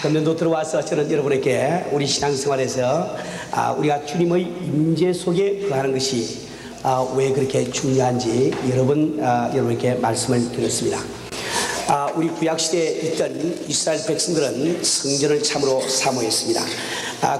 금년도 들어와서 저는 여러분에게 우리 신앙생활에서 우리가 주님의 임재 속에 거하는 것이 왜 그렇게 중요한지 여러분에게 말씀을 드렸습니다. 우리 구약시대에 있던 이스라엘 백성들은 성전을 참으로 사모했습니다.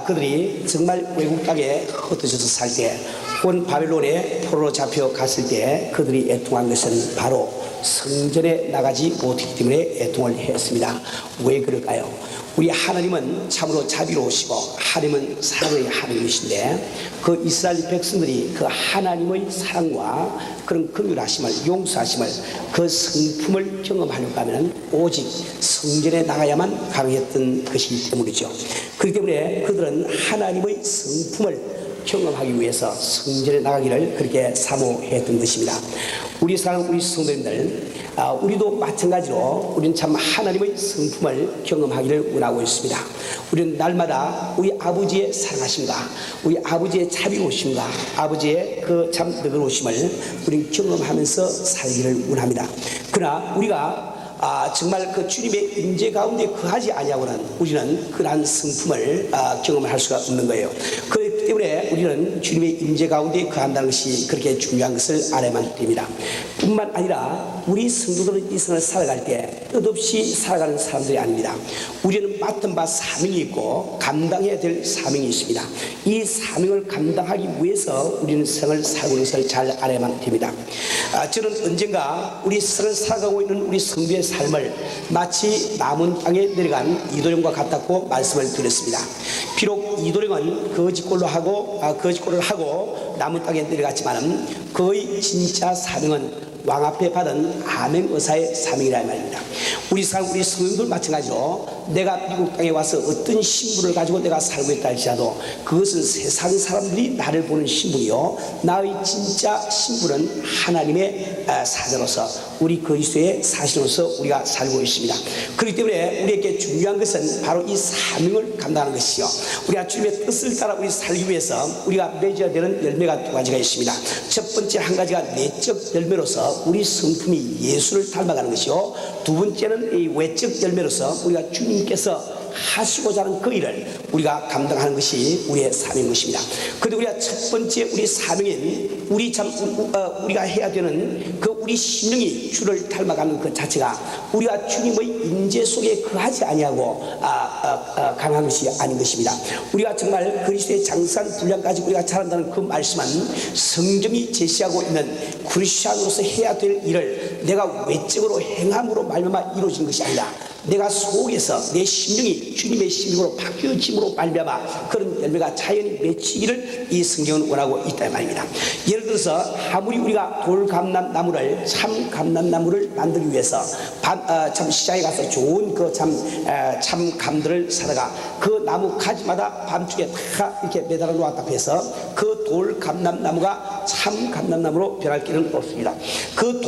그들이 정말 외국 땅에 흩어져서 살 때, 온 바벨론에 포로로 잡혀갔을 때 그들이 애통한 것은 바로 성전에 나가지 못했기 때문에 애통을 했습니다. 왜 그럴까요? 우리 하나님은 참으로 자비로우시고 하나님은 사랑의 하나님이신데 그 이스라엘 백성들이 그 하나님의 사랑과 그런 긍휼하심을, 용서하심을, 그 성품을 경험하려고 하면 오직 성전에 나가야만 가능했던 것이기 때문이죠. 그렇기 때문에 그들은 하나님의 성품을 경험하기 위해서 성전에 나가기를 그렇게 사모했던 것입니다. 우리 사랑, 우리 성도님들, 우리도 마찬가지로 우리는 참 하나님의 성품을 경험하기를 원하고 있습니다. 우리는 날마다 우리 아버지의 사랑하심과 우리 아버지의 자비로우심과 아버지의 그 참 너그러우심을 우리는 경험하면서 살기를 원합니다. 그러나 우리가 정말 그 주님의 임재 가운데 거하지 아니하고는 우리는 그러한 성품을 경험할 수가 없는 거예요. 그렇기 때문에 우리는 주님의 임재 가운데 거한다는 것이 그렇게 중요한 것을 알아야만 됩니다. 뿐만 아니라 우리 성도들은 이 생을 살아갈 때 뜻없이 살아가는 사람들이 아닙니다. 우리는 맡은 바 사명이 있고 감당해야 될 사명이 있습니다. 이 사명을 감당하기 위해서 우리는 생을 살고 있는 것을 잘 알아야만 됩니다. 저는 언젠가 우리 생을 살아가고 있는 우리 성도의 삶을 마치 남은 땅에 내려간 이도령과 같다고 말씀을 드렸습니다. 비록 이도령은 거짓골을 하고 남은 땅에 내려갔지만 그의 진짜 사명은 왕 앞에 받은 암행의사의 사명이라는 말입니다. 우리 성도들 마찬가지로 내가 미국 땅에 와서 어떤 신분을 가지고 내가 살고 있다 할지라도 그것은 세상 사람들이 나를 보는 신분이요, 나의 진짜 신분은 하나님의 사자로서 우리 그리스도의 사실로서 우리가 살고 있습니다. 그렇기 때문에 우리에게 중요한 것은 바로 이 사명을 감당하는 것이요, 우리가 주님의 뜻을 따라 우리 살기 위해서 우리가 맺어야 되는 열매가 두 가지가 있습니다. 첫 번째 한 가지가 내적 열매로서 우리 성품이 예수를 닮아가는 것이요, 두 번째는 이 외적 열매로서 우리가 주님께서 하시고자 하는 그 일을 우리가 감당하는 것이 우리의 사명인 것입니다. 그런데 우리가 첫 번째 우리 사명인 우리가 해야 되는 그 우리 심령이 주를 닮아가는 그 자체가 우리가 주님의 임재 속에 거하지 아니하고 강한 것이 아닌 것입니다. 우리가 정말 그리스도의 장산 분량까지 우리가 잘한다는 그 말씀은 성경이 제시하고 있는 크리스찬으로서 해야 될 일을 내가 외적으로 행함으로 말미암아 이루어진 것이 아니라 내가 속에서 내 심령이 주님의 심령으로 바뀌어짐으로 말미암아 그런 열매가 자연히 맺히기를 이 성경은 원하고 있다 말입니다. 예를 들어서 아무리 우리가 돌감람나무를 참 감람나무를 만들기 위해서 참 시장에 가서 좋은 그 참 감들을 사다가 그 나무 가지마다 밤중에 다 이렇게 매달아 놓았다고 해서 그 돌감람나무가 참 감람나무로 변할 길은 없습니다. 그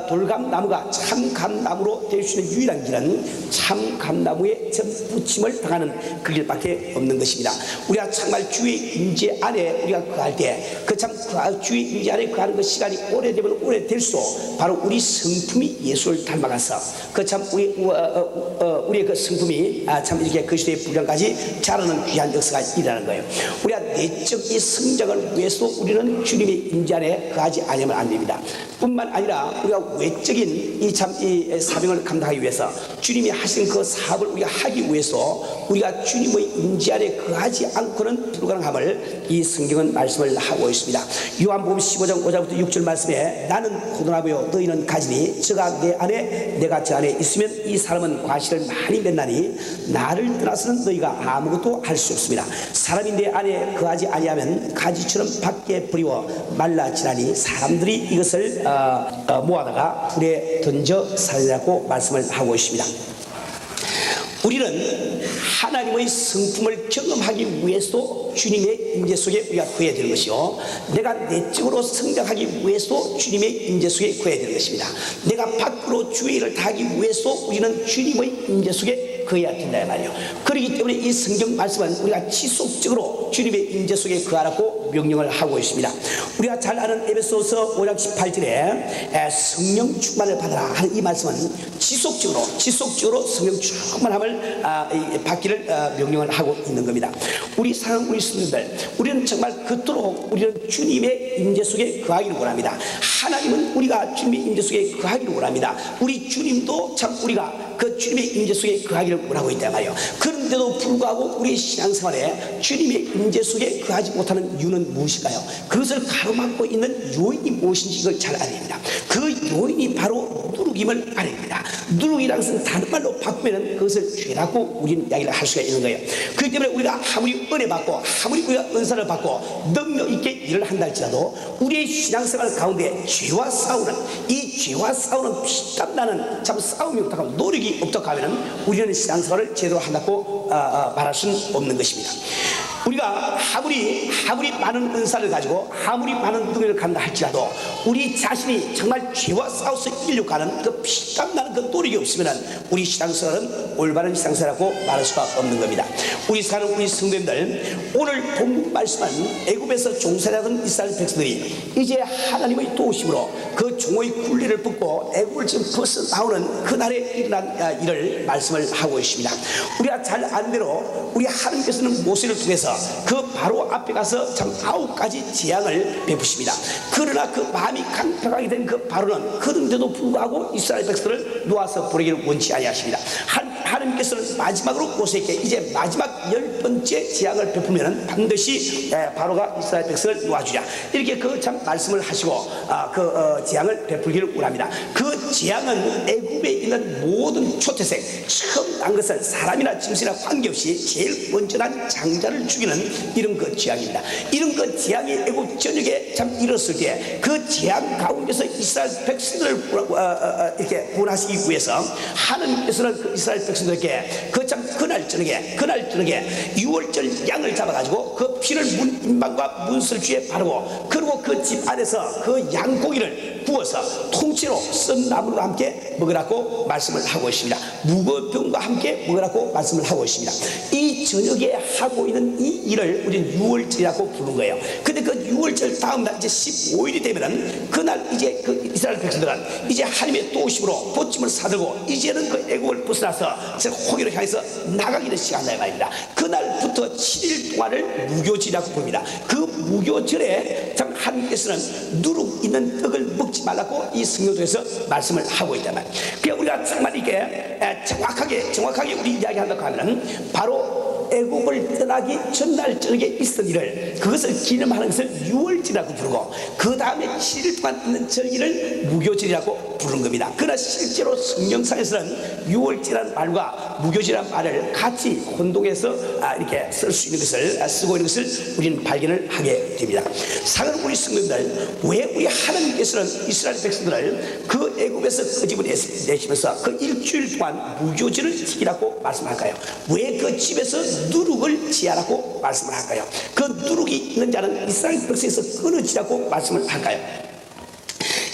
돌감나무가 참 감나무로 될 수 있는 유일한 길은 참 감나무에 붙임을 당하는 그 길밖에 없는 것입니다. 우리가 정말 주의 임재 안에 우리가 거할 때 그 참 주의 임재 안에 거하는 그 시간이 오래되면 오래될수록 바로 우리 성품이 예수를 닮아가서 그 참 우리의 그 성품이 참 이렇게 그리스도의 분량까지 자라는 귀한 역사가 일어나는 거예요. 우리가 내적 이 성장을 위해서 우리는 주님의 임재 안에 거하지 않으면 안 됩니다. 뿐만 아니라 우리가 외적인 이 사명을 감당하기 위해서 주님이 하신 그 사업을 우리가 하기 위해서 우리가 주님의 임재 안에 거하지 않고는 불가능함을 이 성경은 말씀을 하고 있습니다. 요한복음 15장 5절부터 6절 말씀에 나는 포도나무요 너희는 가지니 저가 내 안에 내가 저 안에 있으면 이 사람은 과실을 많이 맺나니 나를 떠나서는 너희가 아무것도 할 수 없습니다. 사람이 내 안에 거하지 아니하면 가지처럼 밖에 버리워 말라지나니 사람들이 이것을 모아다가 불에 던져 살리라고 말씀을 하고 있습니다. 우리는 하나님의 성품을 경험하기 위해서도 주님의 임재 속에 우리가 거해야 되는 것이요, 내가 내적으로 성장하기 위해서도 주님의 임재 속에 거해야 되는 것입니다. 내가 밖으로 주의 일을 다하기 위해서도 우리는 주님의 임재 속에 거해야 된다 말이에요. 그렇기 때문에 이 성경 말씀은 우리가 지속적으로 주님의 임재 속에 거하라고 명령을 하고 있습니다. 우리가 잘 아는 에베소서 5장 18절에 성령 충만을 받으라 하는 이 말씀은 지속적으로 성령 충만함을 받기를 명령을 하고 있는 겁니다. 우리 사랑 우리 성도들, 우리는 정말 그토록 우리는 주님의 임재 속에 거하기를 원합니다. 하나님은 우리가 주님의 임재 속에 거하기를 원합니다. 우리 주님도 참 우리가 그 주님의 임재 속에 거하기를 원하고 있단 말이에요. 그런데도 불구하고 우리의 신앙생활에 주님의 임재 속에 거하지 못하는 이유는 무엇일까요? 그것을 가로막고 있는 요인이 무엇인지 이걸 잘 알아야 됩니다. 그 요인이 바로 누룩임을 알아야 됩니다. 누룩이라는 것은 다른 말로 바꾸면 그것을 죄라고 우리는 이야기를 할 수가 있는 거예요. 그렇기 때문에 우리가 아무리 은혜 받고 아무리 우리가 은사를 받고 능력 있게 일을 한다 할지라도 우리의 신앙생활 가운데 죄와 싸우는 피땀 나는 참 싸움이 없다고 하면, 노력이 없다고 하면 우리는 신앙생활을 제대로 한다고 말할 수는 없는 것입니다. 우리가 아무리 많은 은사를 가지고 아무리 많은 능력을 갖는다 할지라도 우리 자신이 정말 죄와 싸워서 이기려고 하는 그 피땀 나는 그 노력이 없으면 우리 신앙생활은 올바른 신앙생활이라고 말할 수가 없는 겁니다. 우리 사는 우리 성도님들, 오늘 본문 말씀은 애굽에서 종살이하던 이스라엘 백성들이 이제 하나님의 도우심으로 그 종의 굴레를 벗고 애굽을 지금 벗어 나오는 그날에 일어난 일을 말씀을 하고 있습니다. 우리가 잘 아는 대로 우리 하나님께서는 모세를 통해서 그 바로 앞에 가서 참 9가지 재앙을 베푸십니다. 그러나 그 마음이 강팍하게 된 그 바로는 그런데도 불구하고 이스라엘 백성을 놓아서 보내기를 원치 아니하십니다. 하나님께서는 마지막으로 모세에게 이제 마지막 10번째 재앙을 베푸면 반드시 바로가 이스라엘 백성을 놓아주자, 이렇게 그 참 말씀을 하시고 재앙을 베풀기를 원합니다. 그 재앙은 애굽에 있는 모든 초태생, 처음 난 것은 사람이나 짐승이나 관계없이 제일 먼저 난 장자를 죽이는 이런 그 재앙입니다. 이런 그 재앙이 애굽 전역에 참 일었을 때 그 재앙 가운데서 이스라엘 백성들을 이렇게 구원하시기 위해서 하나님께서는 그 이스라엘 백성들에게 그날 저녁에 6월절 양을 잡아가지고 그 피를 문 인방과 문설주에 바르고, 그리고 그 집 안에서 그 양고기를 구워서 통째로 썬 나물과 함께 먹으라고 말씀을 하고 있습니다. 무거병과 함께 먹으라고 말씀을 하고 있습니다. 이 저녁에 하고 있는 이 일을 우리는 6월절이라고 부르는 거예요. 근데 그 6월절 다음 날 이제 15일이 되면은 그날 이제 그 이스라엘 백성들은 이제 하나님의 도우심으로 보침을 사들고 이제는 그 애국을 벗어나서 호기로 향해서 나가기는 시간이다 말입니다. 그날부터 7일 동안을 무교절이라고 부릅니다. 그 무교절에 참 하나님께서는 누룩 있는 떡을 먹지 말라고 이 성경에서 말씀을 하고 있단 말이에요. 그러니까 우리가 정말 이게 정확하게 우리 이야기한다고 하면 바로 애국을 떠나기 전날 저녁에 있었던 일을, 그것을 기념하는 것을 6월절이라고 부르고, 그 다음에 7일 동안 있는 절기를 무교절이라고 부르는 겁니다. 그러나 실제로 성경상에서는 6월절이라는 말과 무교절이라는 말을 같이 혼동해서 이렇게 쓸 수 있는 것을 쓰고 있는 것을 우리는 발견을 하게 됩니다. 사랑하는 우리 성도님들, 왜 우리 하나님께서는 이스라엘 백성들을 그 애국에서 끄집어내시면서 그 일주일 동안 무교절을 지키라고 말씀할까요? 왜 그 집에서 누룩을 지하라고 말씀을 할까요? 그 누룩이 있는 자는 이스라엘 백성에서 끊어지라고 말씀을 할까요?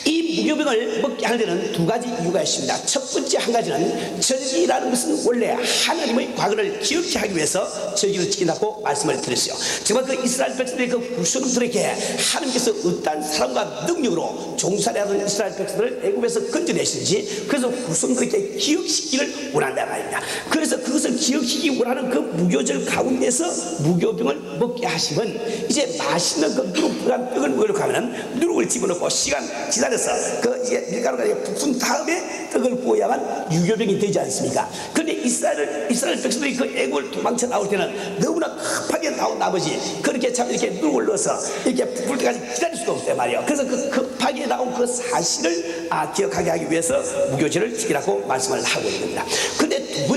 이 무교병을 먹게 하는 데는 두 가지 이유가 있습니다. 첫 번째 한 가지는 절기라는 것은 원래 하나님의 과거를 기억케 하기 위해서 절기를 지킨다고 말씀을 드렸어요. 정말 그 이스라엘 백성들의 그 후손들에게 하나님께서 어떤 사람과 능력으로 종살이하던 이스라엘 백성들을 애굽에서 건져내시는지, 그래서 후손들에게 기억시키기를 원한다 말입니다. 그래서 그것을 기억시키기 원하는 그 무교절 가운데서 무교병을 먹게 하시면 이제 맛있는 그 누룩한 떡을 먹으려고 하면 누룩을 집어넣고 시간 지나서 그 이제 밀가루가 부푼 다음에 떡을 구워야만 유교병이 되지 않습니까? 그런데 이스라엘 백성들이 그 애국을 도망쳐 나올 때는 너무나 급하게 나온 나머지 그렇게 참 이렇게 누룩을 넣어서 이렇게 부풀 때까지 기다릴 수가 없단 말이에요. 그래서 그 급하게 나온 그 사실을 기억하게 하기 위해서 무교절을 지키라고 말씀을 하고 있는 겁니다. 그런데 두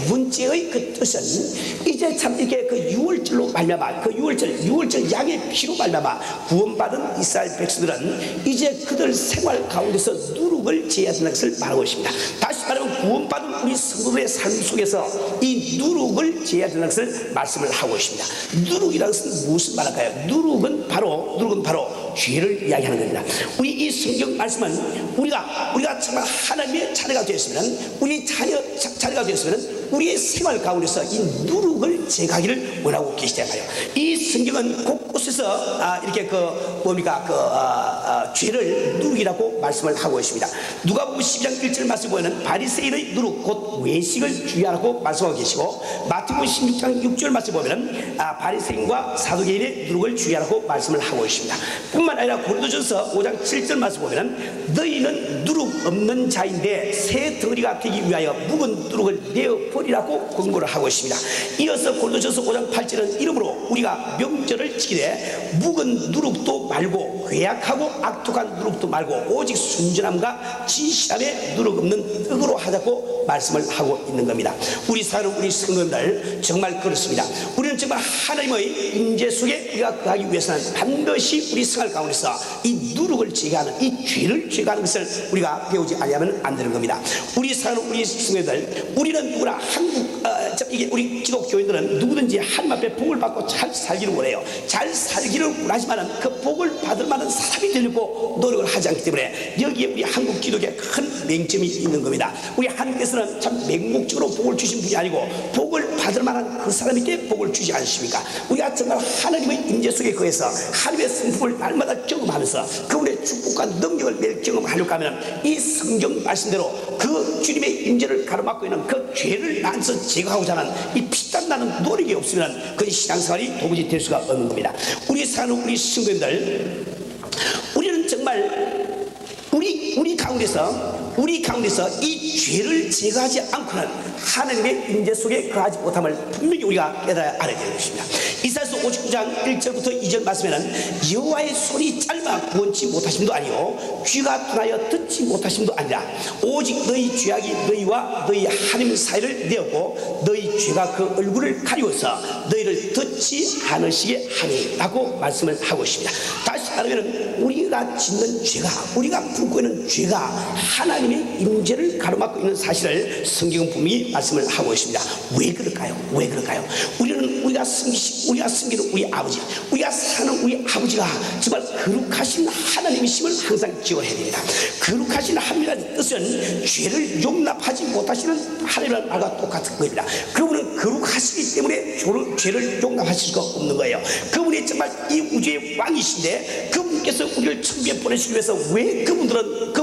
번째의 그 뜻은 이제 참 이렇게 그 6월절로 말미암아 그 6월절 양의 피로 말미암아 구원받은 이스라엘 백성들은 이제 그들 생활 가운데서 누룩을 지어야 된다는 것을 말하고 있습니다. 다시 말하면 구원받은 우리 성도들의 삶 속에서 이 누룩을 지어야 된다는 것을 말씀을 하고 있습니다. 누룩이라는 것은 무엇을 말할까요? 누룩은 바로 죄를 이야기하는 겁니다. 우리 이 성경 말씀은 우리가 정말 하나님의 자녀가 되었으면, 우리 자녀가 되었으면 우리의 생활 가운데서 이 누룩을 제거하기를 원하고 계시단 말이에요. 이 성경은 곳곳에서 이렇게 죄를 누룩이라고 말씀을 하고 있습니다. 누가복음 12장 1절 말씀 보면 바리새인의 누룩 곧 외식을 주의하라고 말씀하고 계시고, 마태복음 16장 6절 말씀 보면 바리새인과 사두개인의 누룩을 주의하라고 말씀을 하고 있습니다. 뿐만 아니라 고린도전서 5장 7절 말씀 보면 너희는 누룩 없는 자인데 새 덩어리가 되기 위하여 묵은 누룩을 내어 버리라고 권고를 하고 있습니다. 이어서 고린도전서 5장 8절은 이러므로 우리가 명절을 지키되 묵은 누룩도 말고 괴악하고 악독한 누룩도 말고 오직 순전함과 진실함에 누룩 없는 떡으로 하자고 말씀을 하고 있는 겁니다. 우리 사는 우리 성도님들 정말 그렇습니다. 우리는 정말 하나님의 임재 속에 우리가 거하기 위해서는 반드시 우리 생활 가운데서 이 누룩을 제거하는, 이 죄를 제거하는 것을 우리가 배우지 않으면 안 되는 겁니다. 우리 사는 우리 성도님들, 우리는 누구나 이게 우리 기독교인들은 누구든지 하나님 앞에 복을 받고 잘 살기를 원해요. 잘 살기를 원하지만 그 복을 받을 만한 사람이 되려고 노력을 하지 않기 때문에 여기에 우리 한국 기독교에 큰 맹점이 있는 겁니다. 우리 하나님께서는 참 맹목적으로 복을 주신 분이 아니고 복을 받을 만한 그 사람에게 복을 주지 않습니까? 우리가 정말 하나님의 임재 속에 거해서 하나님의 성품을 날마다 경험하면서 그분의 축복과 능력을 매일 경험하려고 하면 이 성경 말씀대로 그 주님의 임재를 가로막고 있는 그 죄를 나서 제거하고자 하는 이 피땀 나는 노력이 없으면 그 신앙생활이 도무지 될 수가 없는 겁니다. 우리 사는 우리 성도님들, 우리는 정말 우리 가운데서 이 죄를 제거하지 않고는 하나님의 임재 속에 거하지 못함을 분명히 우리가 깨달아야 알아야 되는 것입니다. 이사야서 59장 1절부터 2절 말씀에는 여호와의 손이 짧아 구원치 못하심도 아니요 귀가 둔하여 듣지 못하심도 아니라 오직 너희 죄악이 너희와 너희 하나님 사이를 내었고 너희 죄가 그 얼굴을 가리워서 너희를 듣지 않으시게 하니라고 말씀을 하고 있습니다. 다시 말하면 우리가 짓는 죄가, 우리가 품고 있는 죄가 하나님의 임재를 가로막고 있는 사실을 성경은 분명히 말씀을 하고 있습니다. 왜 그럴까요? 우리가 섬기는 우리 아버지, 우리가 사는 우리 아버지가 정말 거룩하신 하나님이심을 항상 기억해야 됩니다. 거룩하신 하나님이라는 뜻은 죄를 용납하지 못하시는 하나님이라는 말과 똑같은 겁니다. 그분은 거룩하시기 때문에 죄를 용납하실 수가 없는 거예요. 그분이 정말 이 우주의 왕이신데 그분께서 우리를 천국에 보내시기 위해서 왜 그분은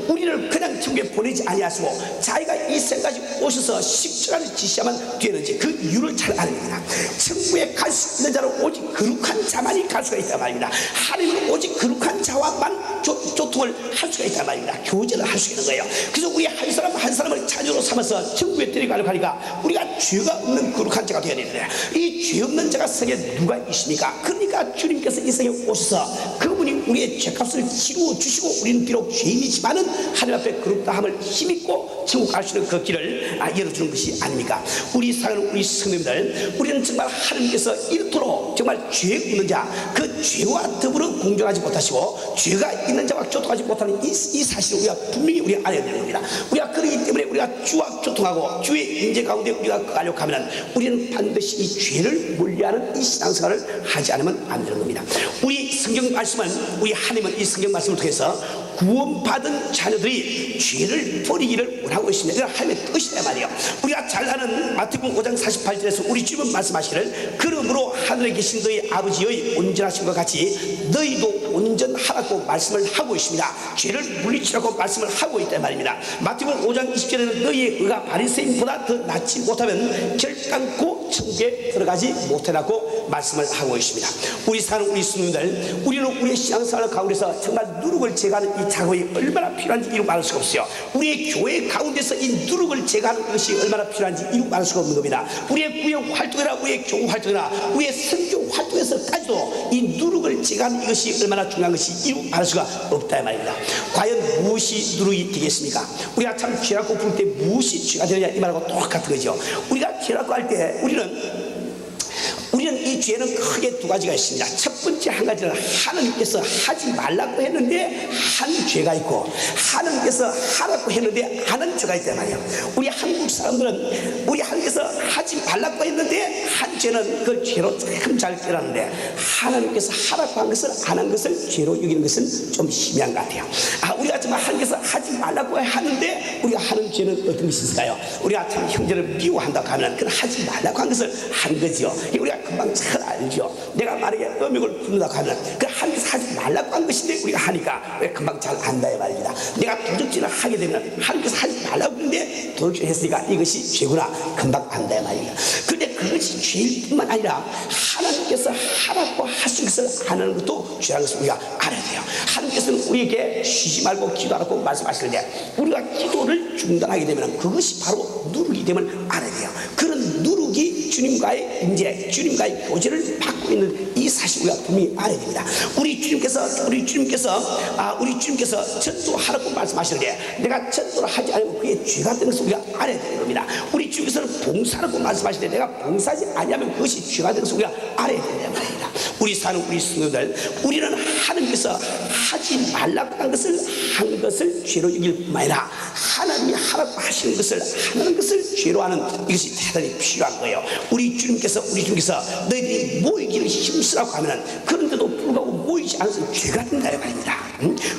우리를 그냥 천국에 보내지 아니하시고 자기가 이 생까지 오셔서 십자가를 지시하면 되는지 그 이유를 잘 아닙니다. 천국에 갈 수 있는 자는 오직 거룩한 자만이 갈 수가 있단 말입니다. 하나님은 오직 거룩한 자와만 교통을 할 수가 있단 말입니다. 교제를 할 수 있는 거예요. 그래서 우리 한 사람 한 사람을 자녀로 삼아서 천국에 데려가려고 하니까 우리가 죄가 없는 거룩한 자가 되어야 되는데 이 죄 없는 자가 세상에 누가 있습니까? 그러니까 주님께서 이 세상에 오셔서 그분이 우리의 죄값을 치루어 주시고 우리는 비록 죄인이지만은 하나님 앞에 거룩다함을 힘입고 천국 갈 수 있는 그 길을 열어주는 것이 아닙니까? 우리 사랑하는 우리 성도님들, 우리는 정말 하나님께서 이토록 정말 죄 없는 자, 그 죄와 더불어 공존하지 못하시고 죄가 있는 자와 교통하지 못하는 이 사실을 우리가 분명히 우리가 알아야 되는 겁니다. 우리가 그러기 때문에 우리가 주와 교통하고 주의 임재 가운데 우리가 가려고 하면 우리는 반드시 이 죄를 멀리하는 이 신앙생활을 하지 않으면 안 되는 겁니다. 우리 성경 말씀은, 우리 하나님은 이 성경 말씀을 통해서 구원받은 자녀들이 죄를 버리기를 원하고 있습니다. 이건 하나님의 뜻이다 말이에요. 우리가 잘 아는 마태복음 5장 48절에서 우리 주님은 말씀하시기를 그러므로 하늘에 계신 너희 아버지의 온전하심과 같이 너희도 온전하라고 말씀을 하고 있습니다. 죄를 물리치라고 말씀을 하고 있단 말입니다. 마태복음 5장 20절에는 너희의 의가 바리새인보다 더 낫지 못하면 결단코 천국에 들어가지 못하라고 말씀을 하고 있습니다. 우리 사는 우리 성도님들, 우리는 우리의 신앙생활 가운데서 정말 누룩을 제거하는 이 작업이 얼마나 필요한지 이루 말할 수가 없어요. 우리의 교회 가운데서 이 누룩을 제거하는 것이 얼마나 필요한지 이루 말할 수가 없는 겁니다. 우리의 구역 활동이나 우리의 교우 활동이나 우리의 선교 활동에서까지도 이 누룩을 제거하는 이것이 얼마나 중요한 것이 이루 말할 수가 없다 이 말입니다. 과연 무엇이 누룩이 되겠습니까? 우리가 참 죄라고 부를 때 무엇이 죄가 되느냐 이 말하고 똑같은 거죠. 우리가 죄라고 할 때 우리는 이 죄는 크게 두 가지가 있습니다. 첫 번째 한 가지는 하나님께서 하지 말라고 했는데 한 죄가 있고, 하나님께서 하라고 했는데 하는 죄가 있단 말이에요. 우리 한국 사람들은 우리 하나님께서 하지 말라고 했는데 한 죄는 그 죄로 참 잘 깨닫는데, 하나님께서 하라고 한 것을 안 한 것을 죄로 여기는 것은 좀 희미한 것 같아요. 우리가 정말 하나님께서 하지 말라고 하는데 우리가 하는 죄는 어떤 것이 있을까요? 우리가 참 형제를 미워한다고 하면 그 하지 말라고 한 것을 한 거죠. 우리가 금방 잘 알죠. 내가 만약에 음욕을 부른다고 하면 그 하나님께서 하지 말라고 한 것인데 우리가 하니까 왜 금방 잘 안다의 말입니다. 내가 도적질을 하게 되면 하나님께서 하지 말라고 했는데 도적질 했으니까 이것이 죄구나 금방 안다의 말입니다. 그런데 그것이 죄일 뿐만 아니라 하나님께서 하라고 하신 것을 안 하는 것도 죄라는 것을 우리가 알아야 돼요. 하나님께서는 우리에게 쉬지 말고 기도하라고 말씀하실 때 우리가 기도를 중단하게 되면 그것이 바로 누룩이 됨을 알아야 돼요. 그런 누룩이 주님과의 임재, 주님과의 교제를 받고 있는 이 사실 우리가 분명히 알아야 됩니다. 우리 주님께서 전도하라고 말씀하실 때 내가 전도를 하지 않으면 그게 죄가 되는 것을 우리가 알아야 되는 겁니다. 우리 주님께서는 봉사라고 말씀하실 때 내가 봉사하지 않으면 그것이 죄가 되는 것을 우리가 알아야 된다는 말입니다. 우리 사는 우리 성도들, 우리는 하나님께서 하지 말라고 한 것을 한 것을 죄로 여길 뿐만 아니라 하나님이 하라고 하시는 것을 안 하는 것을 죄로 하는 이것이 대단히 필요한 거예요. 우리 주님께서 너희들이 모이기를 힘쓰라고 하면 그런데도 불구하고 모이지 않아서 죄가 된다는 말입니다.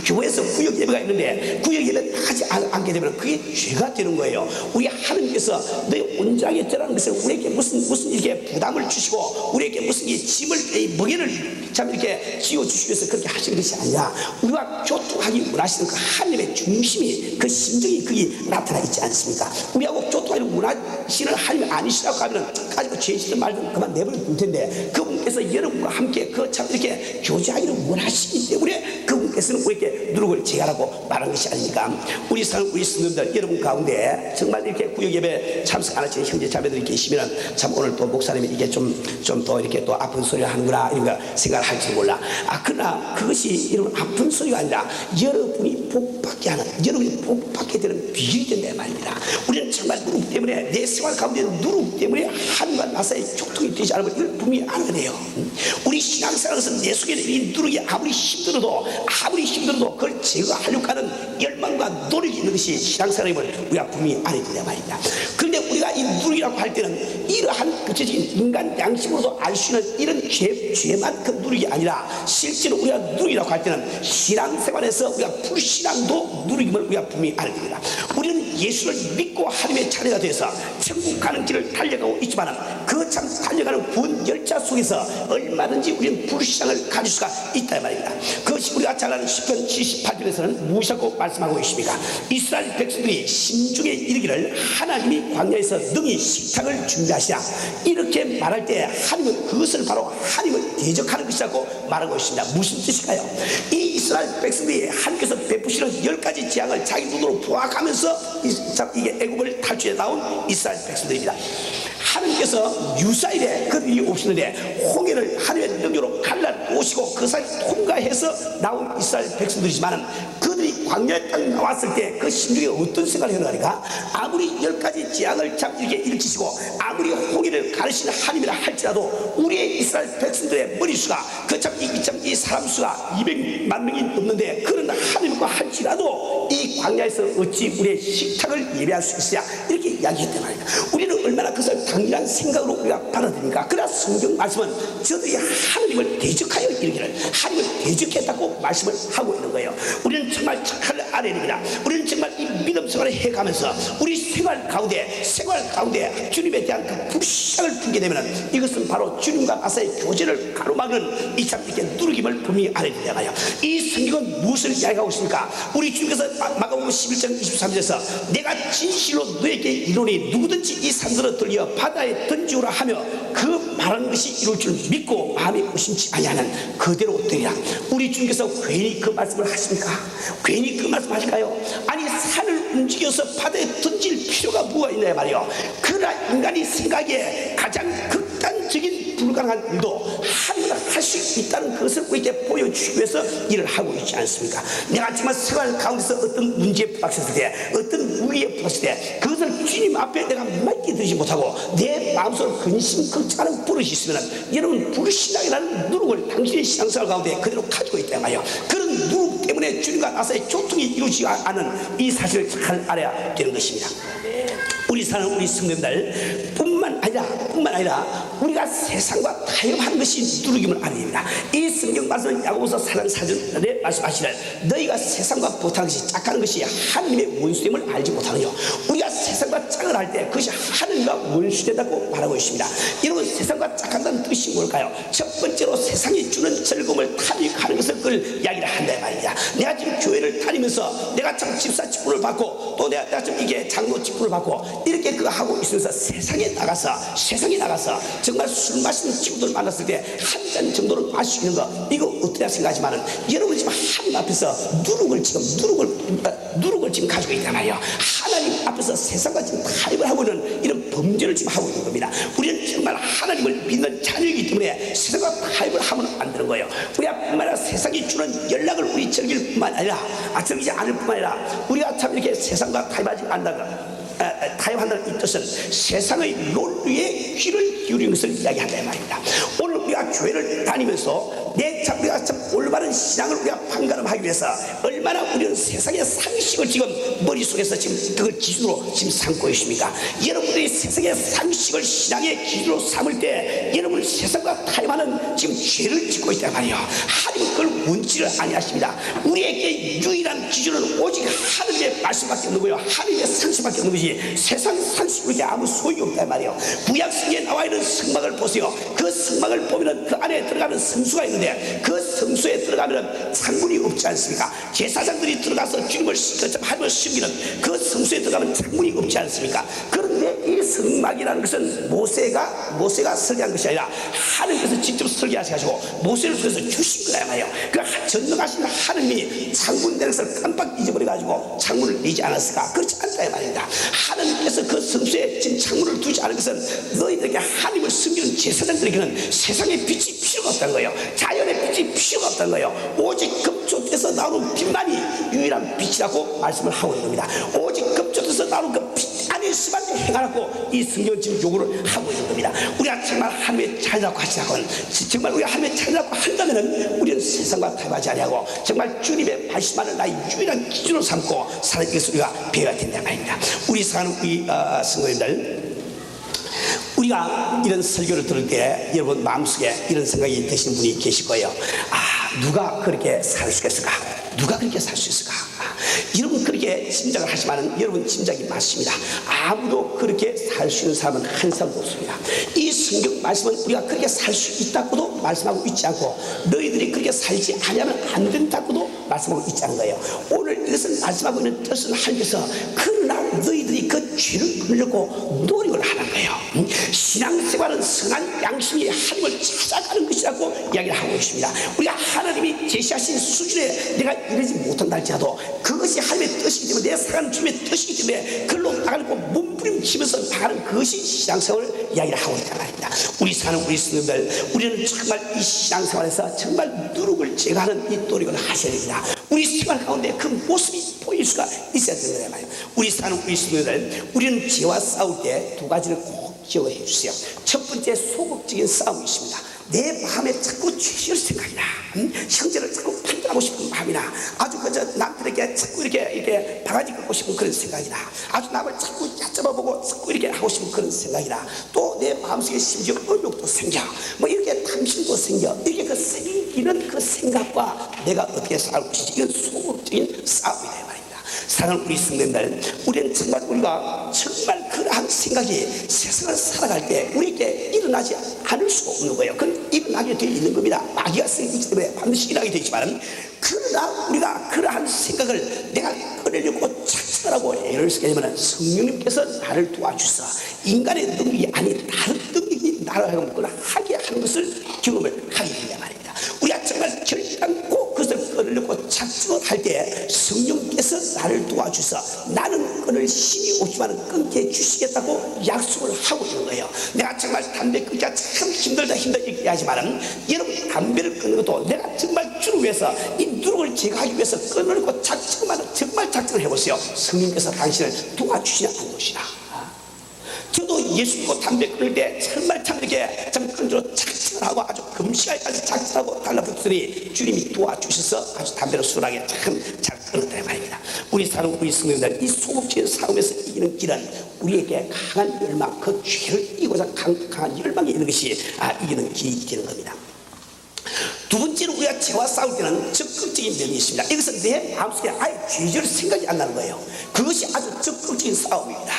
교회에서 구역 예배가 있는데 구역 예배 하지 않게 되면 그게 죄가 되는 거예요. 우리 하나님께서 너희 온전하게 되라는 것을 우리에게 무슨 이렇게 부담을 주시고 우리에게 무슨 이 짐을 멍에를 참 이렇게 지어주시기 위해서 그렇게 하시는 것이 아니라 우리가 교통하기 원하시는 그 하나님의 중심이, 그 심정이 거기 나타나 있지 않습니까? 우리하고 교통하기를 원하시는 하나님이 아니시라고 하면 가지고 죄짓든 말든 그만 내버려 둘 텐데, 그분께서 여러분과 함께 그 참 이렇게 교제하기를 원하시기 때문에 그분께서는 우리에게 누룩을 제하라고 말한 것이 아닙니까? 우리 성도들 여러분 가운데 정말 이렇게 구역 예배 참석 안 하시는 형제 자매들이 계시면 참 오늘 또 목사님이 이게 좀 더 이렇게 또 아픈 소리를 하는구나 이런 거 생각을 할지 몰라. 그러나 그것이 이런 아픈 소리가 아니라 여러분이 복받게 되는 비결이 된다 말입니다. 우리는 정말 누룩 때문에 내 생활 가운데 누룩 때문에 하나님과 나 사이에 교통이 되지 않으면 이걸 분명히 알아야 돼요. 우리 신앙생활에서 내 속에 이 누룩이 아무리 힘들어도 그걸 제거하려고 하는 열망과 노력이 있는 것이 신앙생활임을 우리가 분명히 알아야 된다 말입니다. 그런데 우리가 이 누룩이라고 할 때는 이러한 구체적인 인간 양심으로도 알 수 있는 이런 죄만큼 누룩이 아니라 실제로 우리가 누룩이라고 할 때는 신앙생활에서 우리가 불신앙도 누룩임을 우리가 분명히 알아야 됩니다. 우리는 예수를 믿고 하나님의 자녀가 되어서 천국 가는 길을 달려가고 있지만 그 참 달려가는 구원 열차 속에서 얼마든지 우리는 불신앙을 가질 수가 있다 말입니다. 그것이 우리가 잘 아는 시편 78편에서는 무엇이라고 말씀하고 있습니까? 이스라엘 백성들이 심중에 이르기를 하나님이 광야에서 능히 식탁을 준비하시라 이렇게 말할 때 하나님은 그것을 바로 하나님을 대적하는 것이라고 말하고 있습니다. 무슨 뜻일까요? 이 이스라엘 백성들이 하나님께서 베푸시는 10가지 재앙을 자기 눈으로 보아가면서 이게 애굽을 탈출해 나온 이스라엘 백성들입니다. 하나님께서 유사일에 그 일이 없었는데 홍해를 하나님의 능력으로 갈라놓으시고 그 사이 통과해서 나온 이스라엘 백성들이지만 그들이 광야에 딱 나왔을 때 그 심중에 어떤 생각을 해나가니까 아무리 10가지 재앙을 참 이렇게 일으키시고 아무리 홍해를 가르치는 하나님이라 할지라도 우리의 이스라엘 백성들의 머리수가 이 사람 수가 200만 명이 넘는데 그런 하나님과 할지라도 이 광야에서 어찌 우리의 식탁을 예배할 수 있어야 이렇게 이야기했단 말입니다. 우리는 얼마나 그것을 당연한 생각으로 우리가 받아들입니까? 그러나 성경 말씀은 저들이 하나님을 대적하여 이르기를 하나님을 대적했다고 말씀을 하고 있는 거예요. 우리는 정말 착할 아래입니다. 우리는 정말 이 믿음 생활을 해가면서 우리 생활 가운데 주님에 대한 그 불신앙을 품게 되면 이것은 바로 주님과 나사의 교제를 가로막는 이 참 이렇게 누룩임을 분명히 알아야 된다고요. 이 성경은 무엇을 이야기하고 있습니까? 우리 주님께서 마가복음 11장 23절에서 내가 진실로 너에게 이르노니 누구든지 이 산들을 들려 바다에 던지오라 하며 그 말하는 것이 이룰 줄 믿고 마음이 의심치 아니하는 그대로 되리라. 우리 주님께서 괜히 그 말씀을 하십니까? 괜히 그 말씀 하실까요? 아니 산을 움직여서 바다에 던질 필요가 뭐가 있냐 말이요. 그러나 인간이 생각에 가장 극단적인 불가능한 일도 하나님은 할 수 있다는 것을 우리에게 보여주기 위해서 일을 하고 있지 않습니까? 내가 정말 생활 가운데서 어떤 문제에 부닥쳤을 때, 어떤 위기에 부닥쳤을 때 그것을 주님 앞에 내가 맡겨 드리지 못하고 내 마음속으로 근심 걱정하는 버릇이 있으면 여러분 불신앙이라는 누룩을 당신의 신앙생활 가운데 그대로 가지고 있단 말이에요. 그런 누룩 때문에 주님과 나서의 교통이 이루어지지 않은 이 사실을 잘 알아야 되는 것입니다. 우리 사는 우리 성도님들 뿐만 아니라 우리가 세상과 타협하는 것이 누룩임을 알아야 됩니다. 이 성경 말씀은 야고보서 4장 4절에 말씀하시는 너희가 세상과 부탁하는 것이 짝하는 것이 하나님의 원수됨을 알지 못하느냐. 우리가 세상과 짝을 할 때 그것이 하나님과 원수된다고 말하고 있습니다. 여러분 세상과 짝한다는 뜻이 뭘까요? 첫 번째로 세상이 주는 즐거움을 탐닉하는 것을 그걸 이야기를 한다 말이야. 내가 지금 교회를 다니면서 내가 참 집사 직분을 받고 또 내가 좀 이게 장로 직분을 받고 이렇게 그거 하고 있으면서 세상에 나가서 정말 술 마시는 친구들 만났을 때 한 잔 정도는 마실 수 있는 거 이거 어떠냐 생각하지만은 여러분 지금 하나님 앞에서 누룩을 지금 가지고 있단 말이에요. 하나님 앞에서 세상과 지금 타협을 하고 있는 이런 범죄를 지금 하고 있는 겁니다. 우리는 정말 하나님을 믿는 자녀이기 때문에 세상과 타협을 하면 안 되는 거예요. 우리가 뿐만 아니라 세상이 주는 연락을 우리 즐길 뿐만 아니라 즐기지 않을 뿐만 아니라 우리가 참 이렇게 세상과 타협하지 타협한다는 이 뜻은 세상의 논리에 귀를 기울이는 것을 이야기한다는 말입니다. 오늘 우리가 교회를 다니면서 우리가 참 올바른 신앙을 우리가 판가름하기 위해서 얼마나 우리는 세상의 상식을 지금 머릿속에서 지금 그걸 기준으로 지금 삼고 있습니까? 여러분들이 세상의 상식을 신앙의 기준으로 삼을 때 여러분 세상과 타협하는 지금 죄를 짓고 있단 말이에요. 하나님은 그걸 원치를 아니하십니다. 우리에게 유일한 기준은 오직 하나님의 말씀밖에 없는 거예요. 하나님의 상식밖에 없는 것이 세상 상식으로 아무 소용이 없단 말이에요. 구약성경에 나와 있는 성막을 보세요. 그 성막을 보면은 그 안에 들어가는 성수가 있는데 그 성수에 들어가면 창문이 없지 않습니까? 제사장들이 들어가서 주님을 하나님을 섬기는 그 성수에 들어가면 창문이 없지 않습니까? 그런데 이 성막이라는 것은 모세가 설계한 것이 아니라 하나님께서 직접 설계하셔가지고 모세를 통해서 주신 거야 말이에요. 그 전능하신 하나님이 창문 되는 것을 깜빡 잊어버려가지고 창문을 내지 않았을까? 그렇지 않다 이 말입니다. 하나님께서 그 성수에 지금 창문을 두지 않은 것은 너희들에게 하나님을 섬기는 제사장들에게는 세상의 빛이 필요가 없다는 거예요. 자연의 빛이 필요가 없다는 거예요. 오직 금쪽에서 나오는 빛만이 유일한 빛이라고 말씀을 하고 있는 겁니다. 오직 금쪽에서 나오는 그 빛 안에서만 행하라고 이 성경 지금 요구를 하고 있는 겁니다. 우리가 정말 하나님의 자녀라고 하시라고는 정말 우리가 하나님의 자녀라고 한다면 우리는 세상과 타협하지 아니하고 정말 주님의 말씀만을 나의 유일한 기준으로 삼고 사는 것을 우리가 배워야 된다는 말입니다. 우리 사는 우리 성도님들 우리가 이런 설교를 들을 때 여러분 마음속에 이런 생각이 드시는 분이 계실 거예요. 누가 그렇게 살 수 있을까? 누가 그렇게 살 수 있을까? 여러분 그렇게 짐작을 하지만 여러분 짐작이 맞습니다. 아무도 그렇게 살 수 있는 사람은 한 사람도 없습니다. 이 성경 말씀은 우리가 그렇게 살 수 있다고도 말씀하고 있지 않고 너희들이 그렇게 살지 않으면 안 된다고도 말씀하고 있지 않은 거예요. 오늘 이것을 말씀하고 있는 뜻은 하나님께서 그러나 너희들이 그 죄를 끊으려고 노력을 하는 거예요. 신앙생활은 선한 양심이 하나님을 찾아가는 것이라고 이야기를 하고 있습니다. 우리가 하나님이 제시하신 수준에 내가 이르지 못한다 할지라도 그것이 하나님의 뜻이기 때문에 내 살아가는 주님의 뜻이기 때문에 그걸로 나가고 몸부림치면서 나가는 그것이 신앙생활을 이야기를 하고 있다는 말입니다. 우리 사는 우리 성도들 우리는 정말 이 신앙생활에서 정말 누룩을 제거하는 이 노력을 하셔야 됩니다. 우리 생활 가운데 그 모습이 보일 수가 있어야 된다는 말이에요. 우리 사는 우리 성도들 우리는 죄와 싸울 때 두 가지를 꼭 기억해 주세요. 첫 번째 소극적인 싸움이 있습니다. 내 마음에 자꾸 죄를 생각이나 형제를 자꾸 판단하고 싶은 마음이나 아주 그저 남들에게 자꾸 이렇게 바가지 긁고 싶은 그런 생각이나 아주 남을 자꾸 얕잡아보고 자꾸 이렇게 하고 싶은 그런 생각이나 또 내 마음속에 심지어 의욕도 생겨 뭐 이렇게 탐심도 생겨 이렇게 그 생기는 그 생각과 내가 어떻게 싸울 것인지 이건 소극적인 싸움이다 말입니다. 사랑하는 우리 성도님들 우리는 정말 우리가 정말 그러한 생각이 세상을 살아갈 때 우리에게 일어나지 않을 수가 없는 거예요. 그건 일어나게 되어 있는 겁니다. 마귀가 생기기 때문에 반드시 일어나게 되지만 그러나 우리가 그러한 생각을 내가 끊으려고 착착하고 애를 쓰게 되면 성령님께서 나를 도와주셔 인간의 능력이 아닌 다른 능력이 나를 그걸 하게 하는 것을 경험을 하게 된단 말입니다. 우리가 정말 결단코 그것을 끊으려고 착착 작정을 할 때 성령께서 나를 도와주셔서 나는 끊을 힘이 없지만 끊게 해주시겠다고 약속을 하고 있는 거예요. 내가 정말 담배 끊기가 참 힘들다 이렇게 하지만 여러분 담배를 끊는 것도 내가 정말 주를 위해서 이 누룩을 제거하기 위해서 끊으려고 정말 작정을 해보세요. 성령께서 당신을 도와주시냐 안 도와주시나. 저도 예수 믿고 담배 끊을 때 정말 참 이렇게 참 끊기로 작정을 하고 아주 금시간까지 작정하고 달라붙더니 주님이 도와주셔서 아주 담배를 순하게 참 잘 끊었다는 말입니다. 우리 성도님들 이 소극적인 싸움에서 이기는 길은 우리에게 강한 열망, 그 죄를 이기고자 강한 열망이 있는 것이 이기는 길이 되는 겁니다. 두 번째로 우리가 죄와 싸울 때는 적극적인 면이 있습니다. 이것은 내 마음속에 아예 죄를 생각이 안 나는 거예요. 그것이 아주 적극적인 싸움입니다.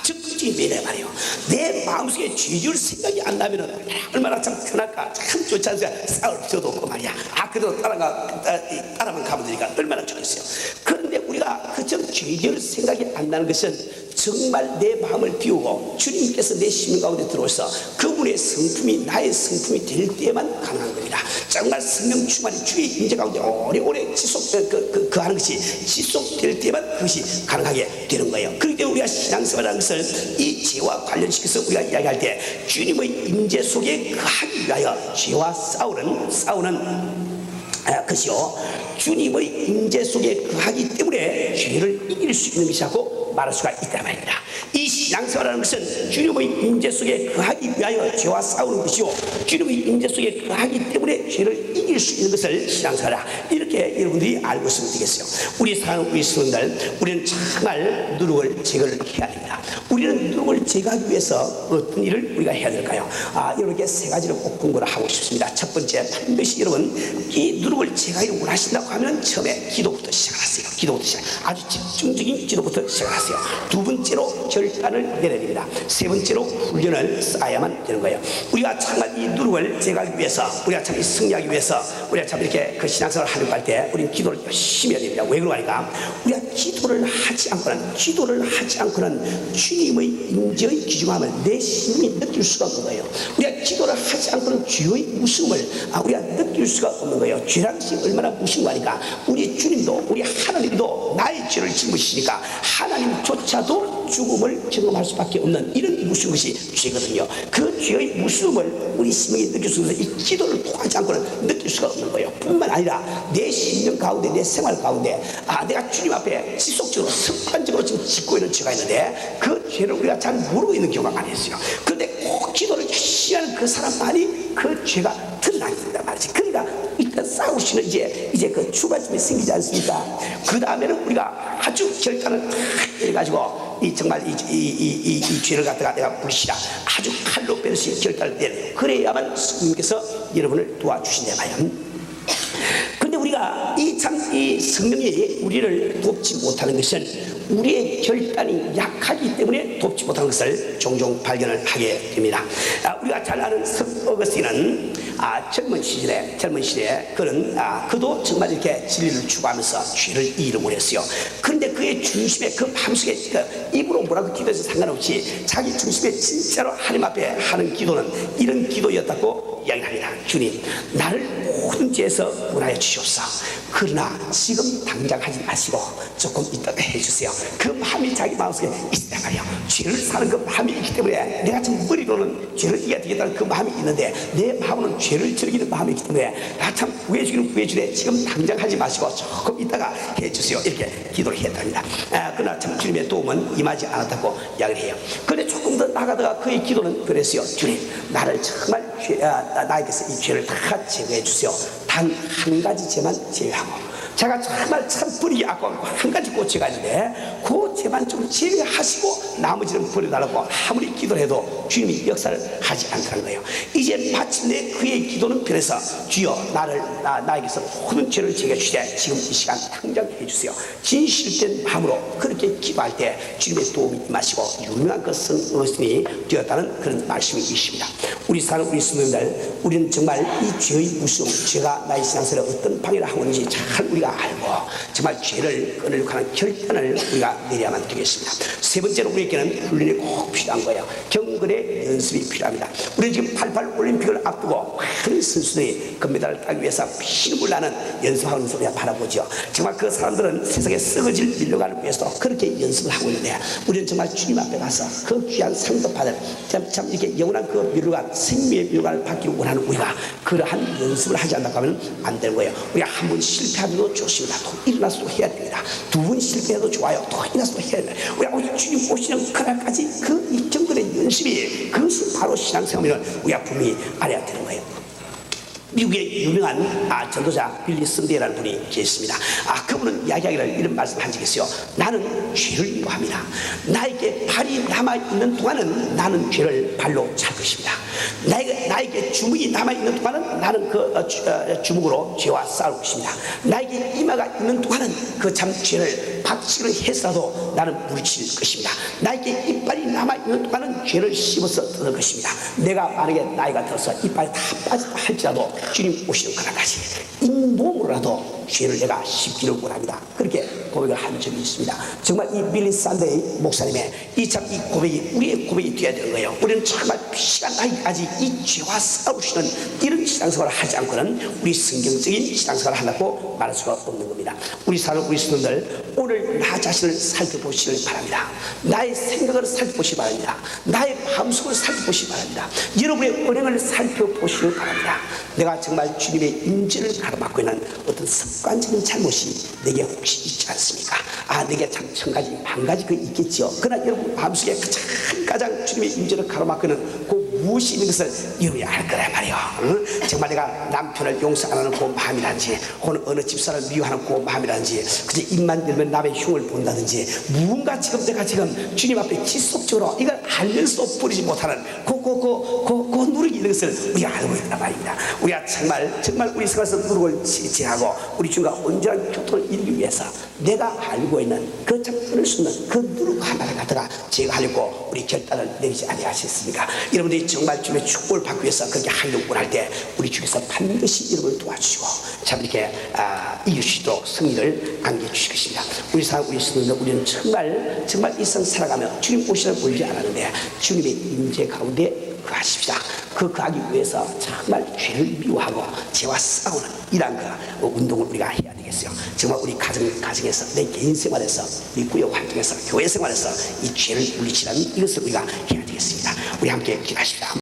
적극적인 면이란 말이에요. 내 마음속에 죄를 생각이 안 나면 얼마나 참 편할까, 참 좋지 않으니까 싸울 필요도 없고 말이야. 그대로 따라만 가면 되니까 얼마나 좋겠어요. 그런데 우리가 그저 죄를 생각이 안 나는 것은 정말 내 마음을 비우고 주님께서 내 심령 가운데 들어오셔서 그분의 성품이 나의 성품이 될 때만 가능한 겁니다. 정말 성령 충만이 주의 임재 가운데 오래오래 하는 것이 지속될 때만 그것이 가능하게 되는 거예요. 그렇기 때문에 우리가 신앙생활이라는 것을 이 죄와 관련시켜서 우리가 이야기할 때 주님의 임재 속에 거하기 위하여 죄와 싸우는 것이요 주님의 임재 속에 거하기 때문에 죄를 이길 수 있는 것이라고 말할 수가 있단 말입니다. 이 신앙생활이라는 것은 주님의 임재 속에 거하기 위하여 죄와 싸우는 것이요 주님의 임재 속에 거하기 때문에 죄를 이길 수 있는 것을 신앙생활이라 이렇게 여러분들이 알고 있으면 되겠어요. 우리 사랑하는 우리 성도들, 우리는 정말 누룩을 제거를 해야 됩니다. 우리는 누룩을 제거하기 위해서 어떤 일을 우리가 해야 될까요? 여러분께 세 가지를 꼭 공부를 하고 싶습니다. 첫 번째, 반드시 여러분 이 누룩을 제거하기를 원하신다고 하면 처음에 기도부터 시작하세요. 아주 집중적인 기도부터 시작하세요. 두 번째로 결단을 내려야 됩니다. 세 번째로 훈련을 쌓아야만 되는 거예요. 우리가 정말 이 누룩을 제거하기 위해서, 우리가 참 승리하기 위해서, 우리가 참 이렇게 그 신앙생활을 하려고 할 때 우리는 기도를 열심히 해야 됩니다. 왜 그러니까 우리가 기도를 하지 않고는 주님의 임재의 귀중함을 내 심이 느낄 수가 없는 거예요. 우리가 기도를 하지 않고는 죄의 무서움을 우리가 느낄 수가 없는 거예요. 죄라는 것이 얼마나 무서운 거니까 우리 주님도 우리 하나님도 나의 죄를 짊으시니까 하나님조차도 죽음을 경험할 수밖에 없는 이런 무서운 것이 죄거든요. 그 죄의 무서움을 우리 심령이 느낄 수 있는 이 기도를 통하지 않고는 느낄 수가 없는 거예요. 뿐만 아니라 내 심령 가운데, 내 생활 가운데 내가 주님 앞에 지속적으로 습관적으로 지금 짓고 있는 죄가 있는데 그 죄를 우리가 잘 모르고 있는 경우가 많이 있어요. 그런데 꼭 기도를 열심히 하는 그 사람만이 그 죄가 드러나게 된단 말이지. 그러니까 일단 싸우시는 이제 그 주관점이 생기지 않습니까? 그 다음에는 우리가 아주 결단을 탁 해가지고 정말 이 죄를 갖다가 내가 불시라 아주 칼로 빼듯이 결단을 내려요. 그래야만 성령께서 여러분을 도와주신다 말이야. 그런데 우리가 이 성령이 우리를 돕지 못하는 것은 우리의 결단이 약하기 때문에 돕지 못하는 것을 종종 발견을 하게 됩니다. 우리가 잘 아는 성 어거스틴은 젊은 시절에 그도 정말 이렇게 진리를 추구하면서 죄를 이기를 원했어요. 그런데 그의 중심에 그 마음속에 입으로 뭐라고 기도해서 상관없이 자기 중심에 진짜로 하나님 앞에 하는 기도는 이런 기도였다고 이야기합니다. 주님, 나를 모든 죄에서 구원하여 주시옵소서. 그러나 지금 당장 하지 마시고 조금 이따가 해주세요. 그 마음이 자기 마음속에 있단 말이에요. 죄를 사는 그 마음이 있기 때문에 내가 지금 머리로는 죄를 이겨야 되겠다는 그 마음이 있는데 내 마음은 죄를 즐기는 마음이 있기 때문에 나 참 구해주기는 구해주네. 지금 당장 하지 마시고 조금 이따가 해주세요. 이렇게 기도를 했답니다. 그러나 참 주님의 도움은 임하지 않았다고 이야기를 해요. 그런데 조금 더 나가다가 그의 기도는 그랬어요. 주님, 나를 정말 나에게서 이 죄를 다 제거해 주세요. 단 한 가지 죄만 제외하고 제가 정말 참 뿌리 아까운 한 가지 꼬치가 있는데 그 죄만 좀 제외하시고 나머지는 버려달라고 아무리 기도를 해도 주님이 역사를 하지 않더라는 거예요. 이제 마침내 그의 기도는 변해서 주여 나에게서 모든 죄를 제거해 주시되 지금 이 시간 당장 해주세요. 진실된 마음으로 그렇게 기도할 때 주님의 도움이 임하시고 유명한 것은 어르신이 되었다는 그런 말씀이 있습니다. 우리 성도님들, 우리는 정말 이 죄의 무서움, 죄가 나의 신앙생활에 어떤 방해를 하고 있는지 잘 우리가 알고 정말 죄를 끊으려고 하는 결단을 우리가 내려야만 되겠습니다. 세 번째로 우리에게는 훈련이 꼭 필요한 거예요. 경건의 연습이 필요합니다. 우리는 지금 88 올림픽을 앞두고 많은 선수들이 금메달을 따기 위해서 피눈물 나는 연습하는 모습을 우리가 바라보죠. 정말 그 사람들은 세상에 썩어질 밀려가는 위해서 그렇게 연습을 하고 있는데 우리는 정말 주님 앞에 가서 그 귀한 상도 받을 참 이렇게 영원한 그 밀려간 생명의 밀려간을 받기 원하는 우리가 그러한 연습을 하지 않는다고 하면 안 되는 거예요. 우리가 한 번 실패하도 좋습니다. 또 일어나서도 해야 됩니다. 두 번 실패해도 좋아요. 또 일어나서도 해야 됩니다. 우리 주님 오시는 그날까지 그 이 경건의 연습이 그것이 바로 신앙생활이면 우리가 분명히 알아야 되는 거예요. 미국의 유명한 전도자 빌리 선데이라는 분이 계십니다. 그분은 이야기하기를 이런 말씀을 한 적이 있어요. 나는 죄를 미워합니다. 나에게 발이 남아있는 동안은 나는 죄를 발로 찰 것입니다. 나에게 주먹이 남아있는 동안은 나는 그 주먹으로 죄와 싸울 것입니다. 나에게 이마가 있는 동안은 그 참 죄를 박치기를 해서라도 나는 물리칠 것입니다. 나에게 이빨이 남아있는 동안은 죄를 씹어서 뜯을 것입니다. 내가 만약에 나이가 들어서 이빨이 다 빠졌다 할지라도 주님 오시는 그날까지 잇몸으로라도 죄를 내가 씹기를 원합니다. 그렇게 고백을 한 적이 있습니다. 정말 이 빌리 산데이 목사님의 이 고백이 우리의 고백이 되어야 되는 거예요. 우리는 정말 시간 나이까지 이 죄와 싸우시는 이런 신앙생활을 하지 않고는 우리 성경적인 신앙생활을 한다고 말할 수가 없는 겁니다. 우리 성도들 오늘 나 자신을 살펴보시길 바랍니다. 나의 생각을 살펴보시기 바랍니다. 나의 마음속을 살펴보시기 바랍니다. 여러분의 은행을 살펴보시길 바랍니다. 내가 정말 주님의 인지를 가로막고 있는 어떤 습관적인 잘못이 내게 혹시 있지 않습니까? 내게 참 한 가지 그 있겠죠. 그러나 여러분 마음속에 가장 주님의 인지를 가로막고 있는 그 무엇이 있는 것을 여러분이 알 거란 말이에요. 정말 내가 남편을 용서 안 하는 그 마음이라든지 혹은 어느 집사를 미워하는 그 마음이라든지 그저 입만 열면 남의 흉을 본다든지 무언가 지금 내가 지금 주님 앞에 지속적으로 이걸 알면서도 버리지 못하는 그 누룩이 있는 것을 우리가 알고 있단 말입니다. 우리가 정말 우리 생활에서 누룩을 제하고 우리 주님과 온전한 교통을 이루기 위해서 내가 알고 있는 그 참 끊을 수 없는 그 누룩 하나를 갖다가 제거하려고 우리 결단을 내리지 아니하셨습니까? 여러분들이 정말 주님의 축복을 받기 위해서 그렇게 하려고 원할 때 우리 주께서 반드시 여러분을 도와주시고 참 이렇게 이길 수 있도록 승리를 안겨주실 것입니다. 우리 성도들 우리는 정말 이 세상 살아가며 주님 오시는 보이지 않았는데 주님의 임재 가운데 거하십시다. 거하기 위해서 정말 죄를 미워하고 죄와 싸우는 이러한 그 운동을 우리가 해야 되겠어요. 정말 우리 가정에서 내 개인 생활에서 우리 구역 활동에서 교회 생활에서 이 죄를 물리치라는 이것을 우리가 해야 되겠습니다. 우리 함께 기도하십시다.